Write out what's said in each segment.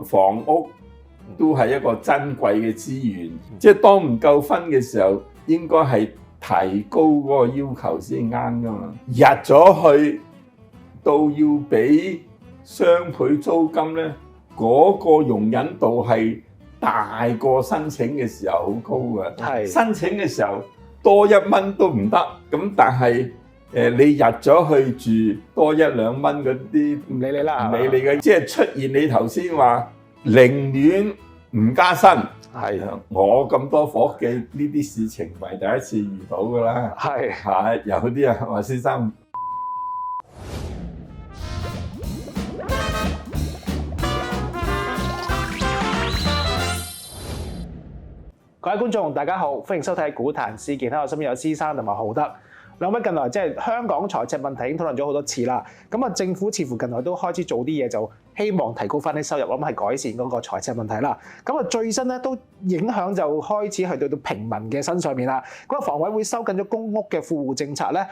房屋都係一個珍貴嘅資源，即係當唔夠分嘅時候，應該係提高嗰個要求先啱噶嘛。入咗去到要俾雙倍租金咧，嗰個容忍度係大過申請嘅時候好高嘅。係申請嘅時候多1蚊都唔得，咁但係你入咗去住多1、2蚊嗰啲唔理你啦，唔理你嘅，即係出現你頭先話寧願唔加薪。係我咁多伙計呢啲事情唔係第一次遇到㗎啦。係有啲人話先生。各位觀眾大家好，歡迎收睇《股壇事件》，我身邊有施生同埋浩德兩位。近來即係香港財赤問題已經討論咗好多次啦。咁啊，政府似乎近來都開始做啲嘢，就希望提高翻啲收入，咁係改善嗰個財赤問題啦。咁啊，最新咧都影響就開始去到平民嘅身上面啦。咁啊，房委會收緊咗公屋嘅富戶政策咧，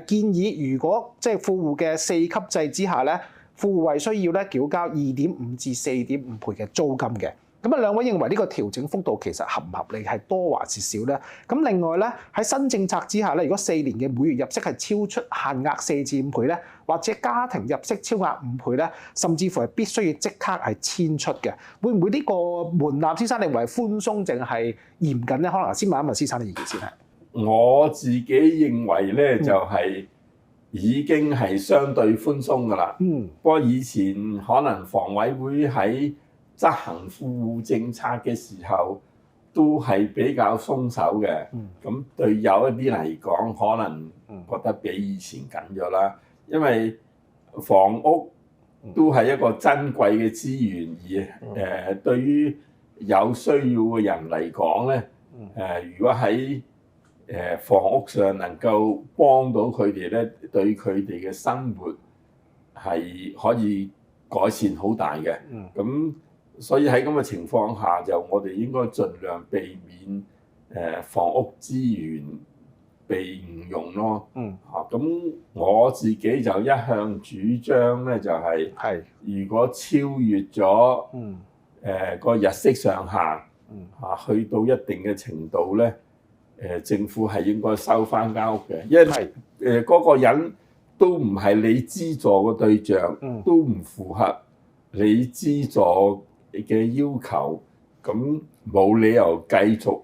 建議如果即係富戶嘅4級制之下咧，富戶係需要咧繳交2.5至4.5倍嘅租金嘅。咁啊，兩位認為呢個調整幅度其實合唔合理，係多還是少咧？咁另外咧，喺新政策之下咧，如果4年嘅每月入息係超出限額4至5倍咧，或者家庭入息超額5倍咧，甚至乎係必須要即刻係遷出嘅，會唔會呢個門檻先生認為寬鬆定係嚴謹咧？可能先問一問先生嘅意見先係。我自己認為咧就係已經係相對寬鬆㗎啦。不過以前可能房委會喺執行富戶政策嘅時候都係比較鬆手嘅，咁對有一啲嚟講，可能覺得比以前緊咗啦。因為房屋都係一個珍貴嘅資源，而對於有需要嘅人嚟講咧，如果喺房屋上能夠幫到佢哋咧，對佢哋嘅生活係可以改善好大嘅。咁所以喺咁嘅情況下，就我哋應該盡量避免房屋資源被誤用咯。咁我自己就一向主張咧，就係如果超越咗個日息上限去到一定嘅程度咧，政府係應該收翻間屋嘅，因為嗰個人都唔係你資助嘅對象，都唔符合你資助嘅要求，咁冇理由繼續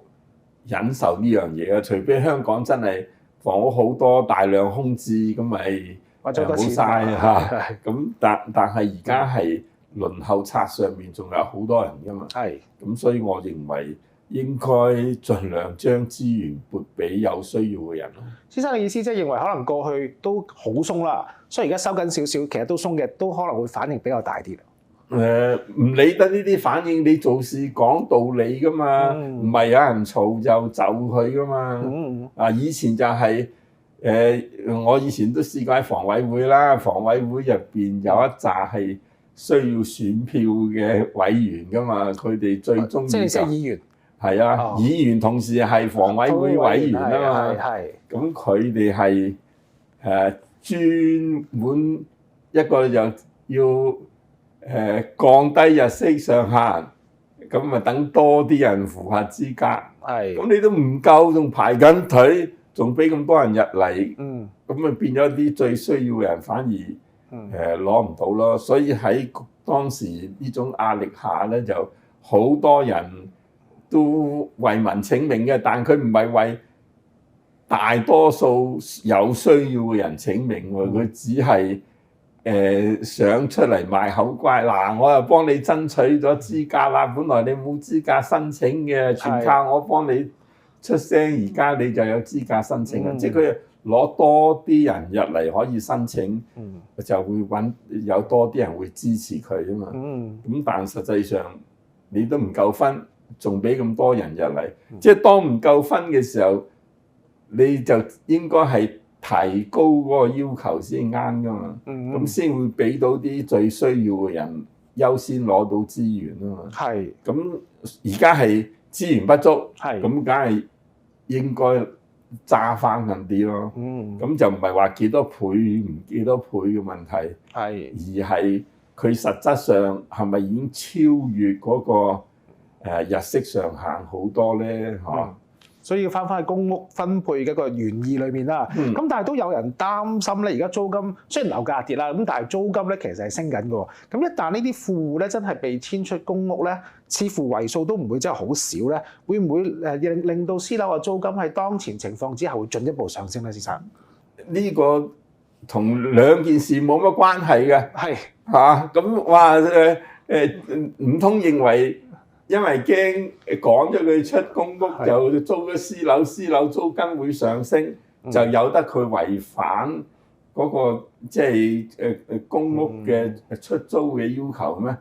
忍受呢樣嘢啊！除非香港真係房屋好多大量空置，咁咪好嘥嚇。咁但係而家係輪候冊上面仲有好多人㗎嘛。咁所以我認為應該盡量將資源撥俾有需要嘅人咯。先生嘅意思即係認為可能過去都好鬆啦，所以而家收緊少少，其實都鬆嘅，都可能會反應比較大啲。唔理得呢啲反應，你做事講道理噶嘛，唔係有人嘈就佢噶嘛。以前就係我以前都試過喺房委會啦，房委會入邊有一紮係需要選票嘅委員噶嘛，佢哋最中意即係議員。係啊，議員同時係房委會委員啊嘛。咁佢哋係專門一個就要降低日息上限，咁咪等多啲人符合資格。咁你都唔夠，仲排緊隊，仲俾咁多人入嚟，咁咪變咗啲最需要嘅人反而攞唔到咯。所以喺當時呢種壓力下咧，就好多人都為民請命嘅，但佢唔係為大多數有需要嘅人請命喎，佢只係想出嚟賣口乖嗱，我又幫你爭取咗資格啦，本來你冇資格申請嘅，全靠我幫你出聲，而家你就有資格申請啦。即係佢攞多啲人入嚟可以申請，就會揾有多啲人會支持佢啊嘛。咁但實際上你都唔夠分，仲俾咁多人入嚟，即係當唔夠分嘅時候，你就應該係提高嗰個要求先啱噶嘛，咁先會俾到啲最需要嘅人優先攞到資源啊嘛。咁而家係資源不足，咁梗係應該揸翻緊啲咯。咁就唔係話幾多倍唔幾多倍嘅問題，而係佢實質上係咪已經超越嗰個日息上限好多咧？所以要翻去公屋分配嘅一個原意裏面啦。咁但係都有人擔心咧，而家租金雖然樓價跌啦，咁但係租金咧其實係升緊嘅喎。咁一旦呢啲富戶咧真係被遷出公屋咧，似乎為數都唔會真係好少咧，會唔會令到私樓嘅租金喺當前情況之下會進一步上升咧？先生，呢個同兩件事冇乜關係嘅。係咁話唔通認為？因為驚趕咗佢出公屋就租咗私樓，私樓租金會上升，就由得佢違反嗰個即係公屋嘅出租嘅要求咩？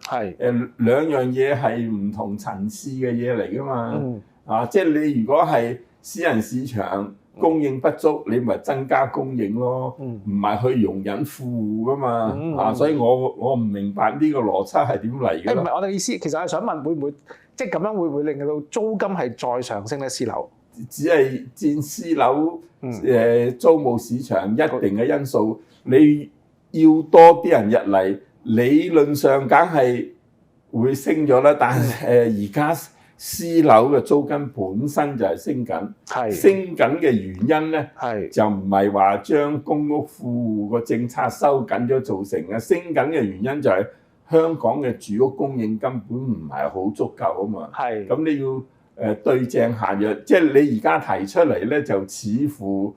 兩樣嘢係唔同層次嘅嘢嚟㗎嘛。即係你如果係私人市場供應不足，你咪增加供應咯，唔係去容忍富戶㗎嘛。所以我唔明白呢個邏輯係點嚟嘅。唔係我哋意思，其實係想問會唔會即係咁樣會唔會令到租金係再上升咧？私樓只係佔私樓租務市場一定嘅因素，你要多啲人入嚟，理論上梗係會升咗啦。但係而家私樓嘅租金本身就係升緊，升緊嘅原因咧就唔係話將公屋富戶個政策收緊咗造成嘅，升緊嘅原因就係香港嘅住屋供應根本唔係好足夠啊嘛。咁你要對症下藥，即係你而家提出嚟咧，就似乎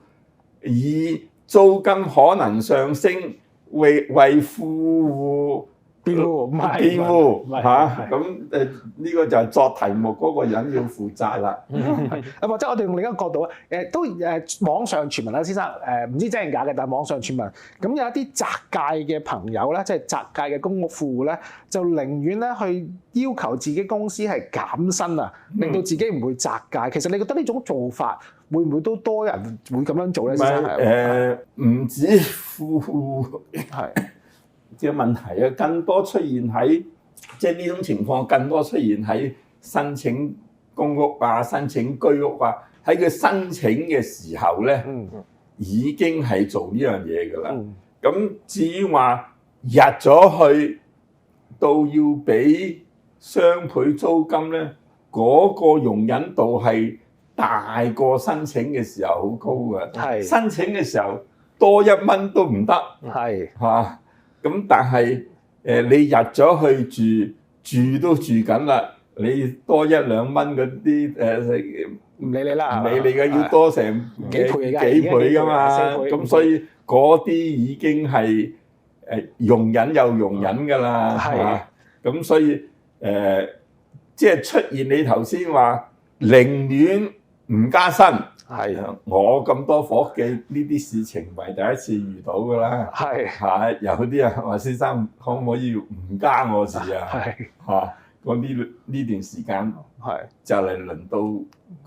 以租金可能上升為富戶辯護嚇，咁呢個就係作題目嗰個人要負責啦。或者我哋用另一個角度啊，都網上傳聞啦，先生唔知真係假嘅，但係網上傳聞咁有一啲宅界嘅朋友咧，即係宅界嘅公屋富戶咧，就寧願咧去要求自己公司係減薪啊，令到自己唔會宅界。其實你覺得呢種做法會唔會都多人會咁樣做咧？先生唔止富戶嘅問題啊，更多出現喺即係呢種情況，更多出現喺申請公屋啊、申請居屋啊，喺佢申請嘅時候咧，已經係做呢樣嘢㗎啦。咁至於話入咗去到要俾雙倍租金咧，嗰個容忍度係大過申請嘅時候好高㗎。申請嘅時候多1蚊都唔得，嚇。咁但係你入咗去住都住緊啦，你多1-2蚊嗰啲唔理你啦，唔理你嘅，要多成幾倍㗎嘛。咁所以嗰啲已經係容忍又容忍㗎啦。咁所以即係出現你頭先話寧願唔加薪。我咁多夥計呢啲事情唔係第一次遇到㗎啦。有啲人話先生可唔可以唔加我字啊？講呢段時間就嚟輪到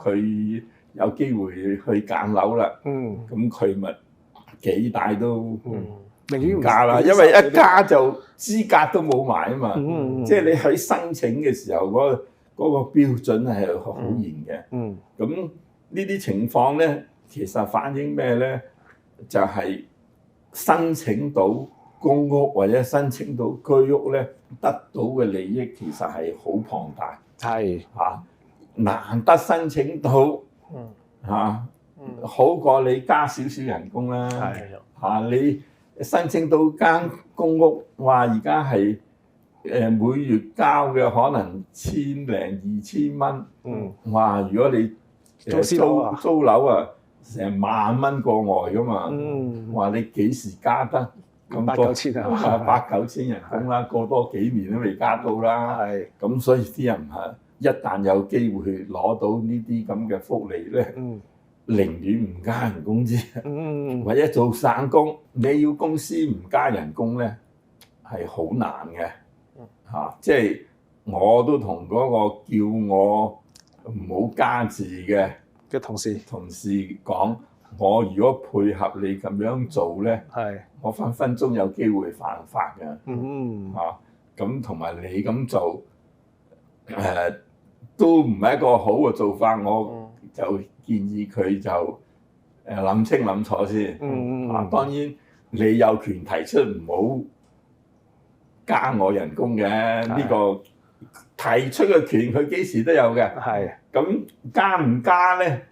佢有機會去揀樓啦。咁佢咪幾大都唔加啦，因為一加就資格都冇埋啊嘛。即係你喺申請嘅時候嗰個標準係好嚴嘅。咁呢啲情況咧，其實反映咩咧？就係申請到公屋或者申請到居屋咧，得到嘅利益其實係好龐大。難得申請到好過你加少少人工啦。你申請到間公屋，話而家係每月交嘅可能1000零2000蚊。如果你租樓啊，成萬蚊過外㗎嘛。話你幾時加得咁多8-9千啊？8-9千人工啦，過多幾年都未加到啦。咁所以啲人一旦有機會攞到呢啲咁嘅福利咧，寧願唔加人工啫。或者做散工，你要公司唔加人工咧，係好難嘅。即係我都同嗰個叫我唔好加字嘅同事講，我如果配合你咁樣做咧，我分分鐘有機會犯法嘅。咁同埋你咁做，都唔係一個好嘅做法。我就建議佢就諗清諗楚先。當然你有權提出唔好加我人工嘅，呢個提出嘅權佢幾時都有嘅。係。咁加唔加咧？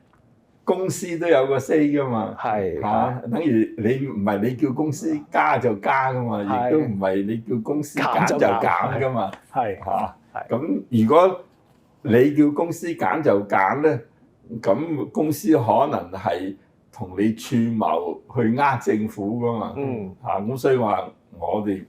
公司都有個 say 噶嘛。係嚇，等於你唔係你叫公司加就加噶嘛，亦都唔係你叫公司減就減噶嘛。係嚇。咁如果你叫公司減就減咧，咁公司可能係同你串謀去呃政府噶嘛。咁所以話我哋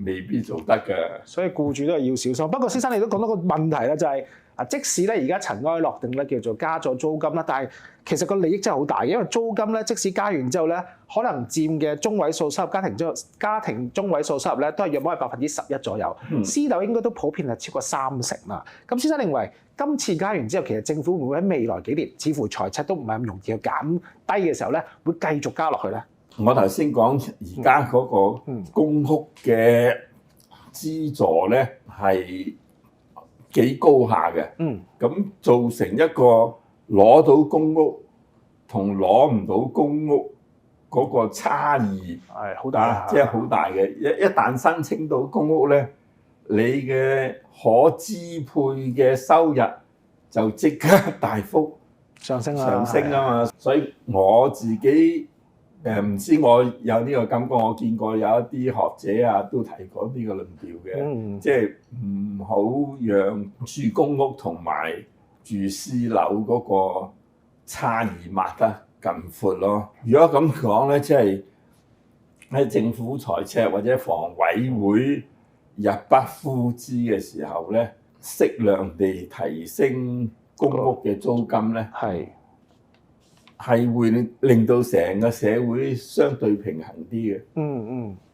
未必做得嘅。所以僱主都係要小心。不過先生你都講到個問題啦，就係即使咧而家塵埃落定咧，叫做加咗租金啦，但係其實個利益真係好大嘅，因為租金咧即使加完之後咧，可能佔嘅中位數收入家庭中位數收入咧都係約莫係11%左右。私樓應該都普遍係超過30%啦。咁先生認為今次加完之後，其實政府會唔會喺未來幾年，似乎財赤都唔係咁容易去減低嘅時候咧，會繼續加落去咧？我頭先講而家嗰個公屋嘅資助咧係幾高下嘅。咁造成一個攞到公屋同攞唔到公屋嗰個差異係好大，即係好大嘅。一旦申請到公屋咧，你嘅可支配嘅收入就即刻大幅上升啊嘛。所以我自己唔知我有呢個感覺，我見過有一啲學者啊都提過呢個論調嘅，即係唔好讓住公屋同埋住私樓嗰個差異擘得咁闊咯。如果咁講咧，即係喺政府財赤或者房委會入不敷支嘅時候咧，適量地提升公屋嘅租金咧，係會令到成個社會相對平衡啲嘅。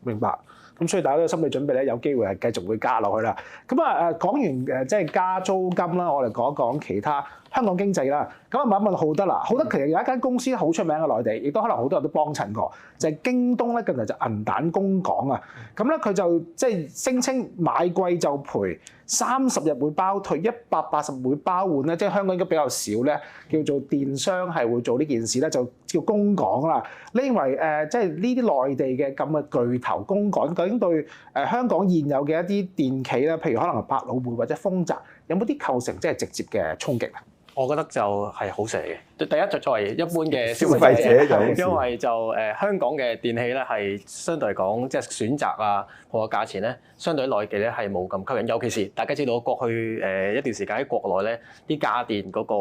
明白。咁所以大家都有心理準備咧，有機會係繼續會加落去啦。咁啊講完即係加租金啦，我哋講一講其他香港經濟啦。咁啊問一問浩德啦，浩德其實有一間公司好出名嘅內地，亦都可能好多人都幫襯過，就係京東咧，近嚟就銀彈供港啊。咁咧佢就即係聲稱買貴就賠，30日會包退，180會包換咧，即係香港應該比較少咧，叫做電商係會做呢件事咧，就叫供港啦。你認為即係呢啲內地嘅咁嘅巨頭供港，究竟對香港現有嘅一啲電企咧，譬如可能係百老匯或者豐澤，有冇啲構成即係直接嘅衝擊啊？我覺得就係好事嚟嘅。第一就作為一般嘅消費者，因為就香港嘅電器咧係相對嚟講，即係選擇啊同個價錢咧，相對內地咧係冇咁吸引。尤其是大家知道過去一段時間喺國內咧，啲家電嗰個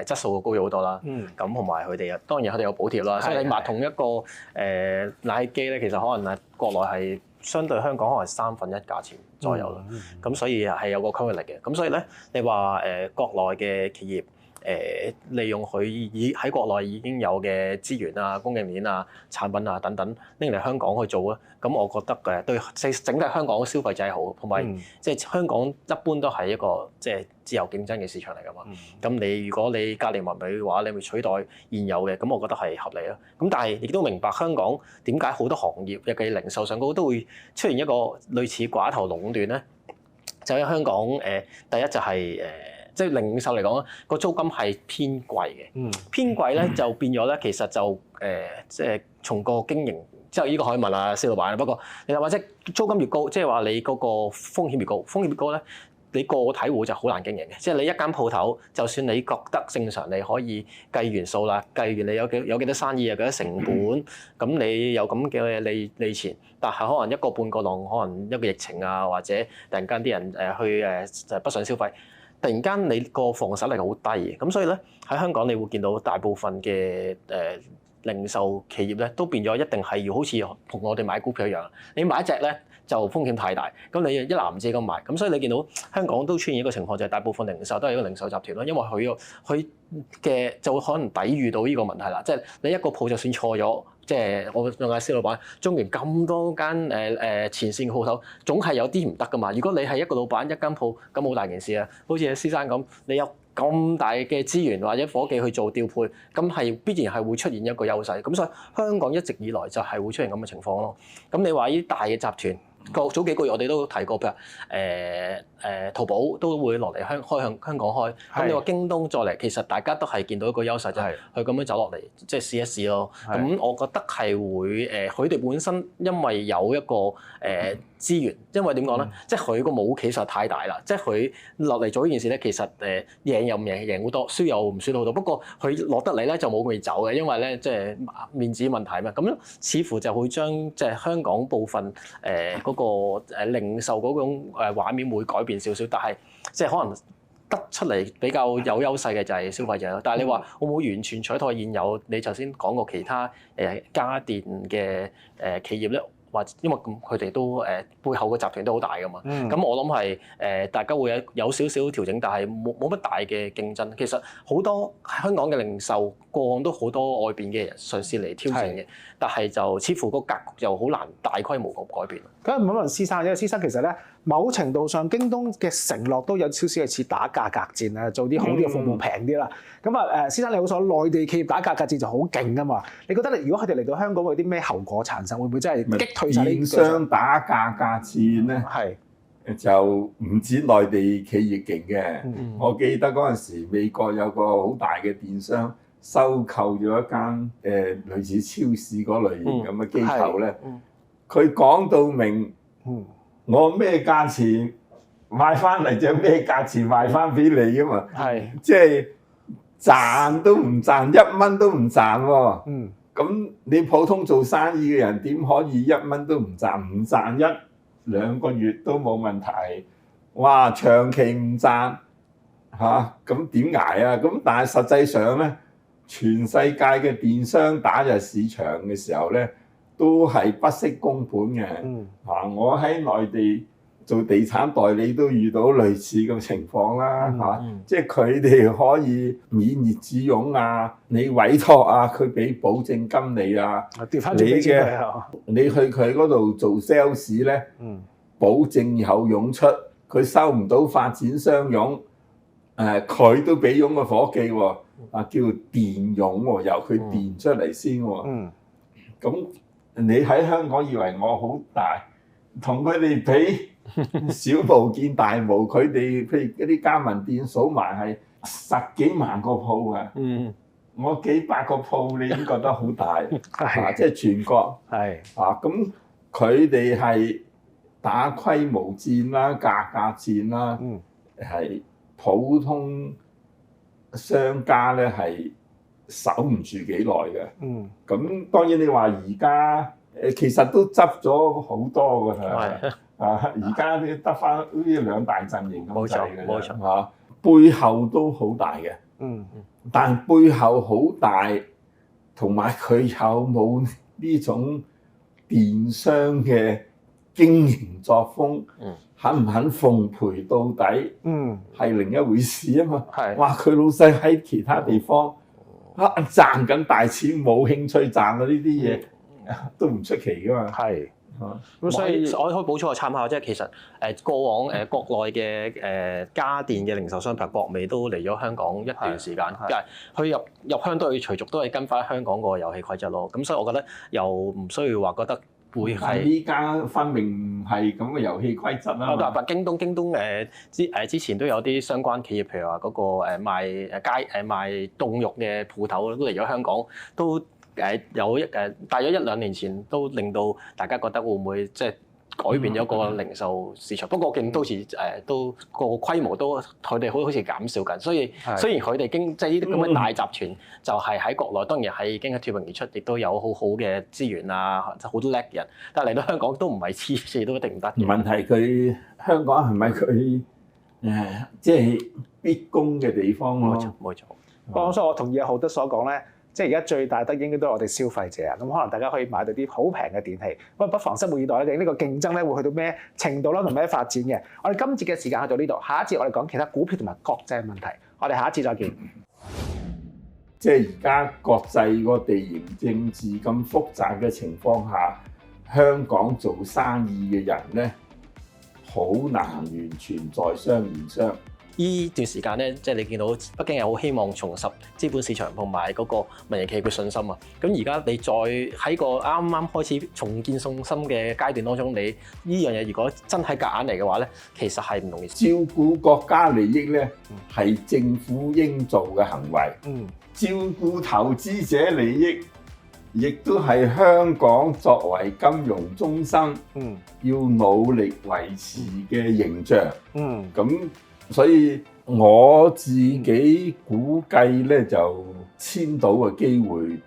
質素高咗好多啦。咁同埋佢哋當然佢哋有補貼啦，所以你買同一個冷氣機咧，其實可能係國內係相對香港可能係1/3價錢左右啦。咁所以係有個吸引力嘅。咁所以咧，你話國內嘅企業，利用佢喺國內已經有嘅資源啊、供應鏈啊、產品啊等等拎嚟香港去做啊，咁我覺得對整體香港嘅消費者係好，同埋即係香港一般都係一個即係自由競爭嘅市場嚟㗎嘛。咁你如果你價廉物美嘅話，你會取代現有嘅，咁我覺得係合理啦。咁但係亦都明白香港點解好多行業尤其零售上高都會出現一個類似寡頭壟斷咧？就喺香港第一就係即係零售嚟講，個租金係偏貴嘅。偏貴咧就變咗咧，其實就即係從個經營之後，呢個可以問下施老闆啦。不過你話即係租金越高，即係話你嗰個風險越高，風險越高咧，你個體戶就好難經營嘅。即係你一間鋪頭，就算你覺得正常，你可以計完數啦，計完你有幾多生意，有幾多成本，咁你有咁嘅利錢，但係可能一個半個浪，可能一個疫情啊，或者突然間啲人去北上消費。突然間你個防守力好低嘅，咁所以咧喺香港你會見到大部分嘅零售企業咧都變咗一定係要好似同我哋買股票一樣，你買一隻咧就風險太大，咁你一籃子咁買，咁所以你見到香港都出現一個情況就係大部分零售都係一個零售集團咯，因為佢嘅就會可能抵禦到呢個問題啦，即係你一個鋪就算錯咗。即係我用阿施老闆，中原咁多間前線嘅鋪頭，總係有啲唔得噶嘛。如果你係一個老闆一間鋪，咁冇大件事啊。好似阿施生咁，你有咁大嘅資源或者伙計去做調配，咁係必然係會出現一個優勢。咁所以香港一直以來就係會出現咁嘅情況咯。咁你話呢啲大嘅集團，早幾個月我哋都提過，譬如淘寶都會落嚟香港開，咁你話京東再嚟，其實大家都係見到一個優勢，就係佢咁樣走落嚟，即係試一試咯。咁我覺得係會佢哋本身因為有一個資源，因為點講咧？即係佢個武器實在太大啦，即係佢落嚟做呢件事咧，其實贏又唔贏好多，輸又唔輸好多。不過佢落得嚟咧就冇咁易走嘅，因為咧即係面子問題嘛。咁似乎就會將即係香港部分嗰個零售嗰種畫面會改變少少，但係即係可能得出嚟比較有優勢嘅就係消費者咯。但係你話會唔會完全取代現有？你頭先講過其他家電嘅企業咧？或因為佢哋都背後嘅集團都好大㗎嘛，咁我諗係大家會有少少調整，但係冇乜大嘅競爭。其實好多香港嘅零售個案都好多外邊嘅人嘗試嚟挑戰嘅，但係就似乎個格局就好難大規模咁改變。咁問施生，因為施生其實咧某程度上京東嘅承諾都有少少係似打價格戰啊，做啲好啲嘅服務平啲啦。咁啊施生你好所內地企業打價格戰就好勁㗎嘛？你覺得如果佢哋嚟到香港會有啲咩後果產生？會唔會真係擊退晒呢啲？電商打價格戰咧，就唔止內地企業勁嘅。我記得嗰陣時美國有個好大嘅電商收購咗一間類似超市嗰類型咁嘅機構咧，佢講到明，我咩價錢買翻嚟就咩價錢賣翻俾你㗎嘛，即係賺都唔賺，1蚊都唔賺喎。咁你普通做生意嘅人點可以1蚊都唔賺？唔賺1-2個月都冇問題。哇，長期唔賺嚇，咁點捱啊？咁但係實際上咧，全世界嘅電商打入市場嘅時候咧，都係不惜工本嘅。我喺內地做地產代理都遇到類似嘅情況啦，即係佢哋可以免熱紙傭啊，你委託啊，佢俾保證金你啊，你去佢嗰度做 sales 咧，保證有傭出，佢收唔到發展商傭，佢都俾傭個夥計喎，叫電傭喎，由佢電出嚟先喎，咁你喺香港以為我好大，同佢哋比。小巫見大巫，佢哋譬如嗰啲加盟店數埋係10幾萬個鋪嘅，我幾百個鋪你已經覺得好大，即係全國咁佢哋係打規模戰啦、價格戰啦，係普通商家咧係守唔住幾耐嘅。咁當然你話而家其實都執咗好多㗎啦。而家啲得翻呢2大陣營咁滯嘅啫，嚇背後都好大嘅，但係背後好大，同埋佢有冇呢種電商嘅經營作風，肯唔肯奉陪到底，係另一回事啊嘛。哇！佢老細喺其他地方賺緊大錢，冇興趣賺啊呢啲嘢，都唔出奇噶嘛。咁所以我可以補充個參考，即係其實過往國內嘅家電嘅零售商，譬如國美都嚟咗香港一段時間，佢入鄉都係隨續都係跟翻香港個遊戲規則咯。咁所以我覺得又唔需要話覺得會係依家分明唔係咁嘅遊戲規則啦。但京東之前都有啲相關企業，譬如話嗰個賣凍肉嘅鋪頭都嚟咗香港，都有大約1-2年前都令到大家覺得會唔會即係改變咗個零售市場。不過我見到時都個規模都佢哋好似減少緊，所以雖然佢哋即係呢啲咁嘅大集團就係喺國內當然係已經係脫穎而出，亦都有好好嘅資源啊，好多叻嘅人，但係嚟到香港都唔係次次都一定唔得。問題佢香港係咪佢即係必攻嘅地方咯？冇錯。不過所以我同意阿浩德所講咧。即係而家最大得應該都係我哋消費者啊！咁可能大家可以買到啲好平嘅電器，不妨拭目以待咧。呢個競爭咧會去到咩程度啦，同咩發展嘅？我哋今節嘅時間去到呢度，下一節我哋講其他股票同埋國際問題。我哋下一節再見。即係而家國際個地緣政治咁複雜嘅情況下，香港做生意嘅人咧，好難完全在商言商。呢段時間咧，即係你見到北京係好希望重拾資本市場同埋嗰個民營企業嘅信心啊！咁而家你再喺個啱啱開始重建信心嘅階段當中，你呢樣嘢如果真係夾硬嚟嘅話咧，其實係唔容易。照顧國家利益咧，係政府應做嘅行為。照顧投資者利益亦都係香港作為金融中心要努力維持嘅形象。咁所以我自己估計咧，就千島嘅機會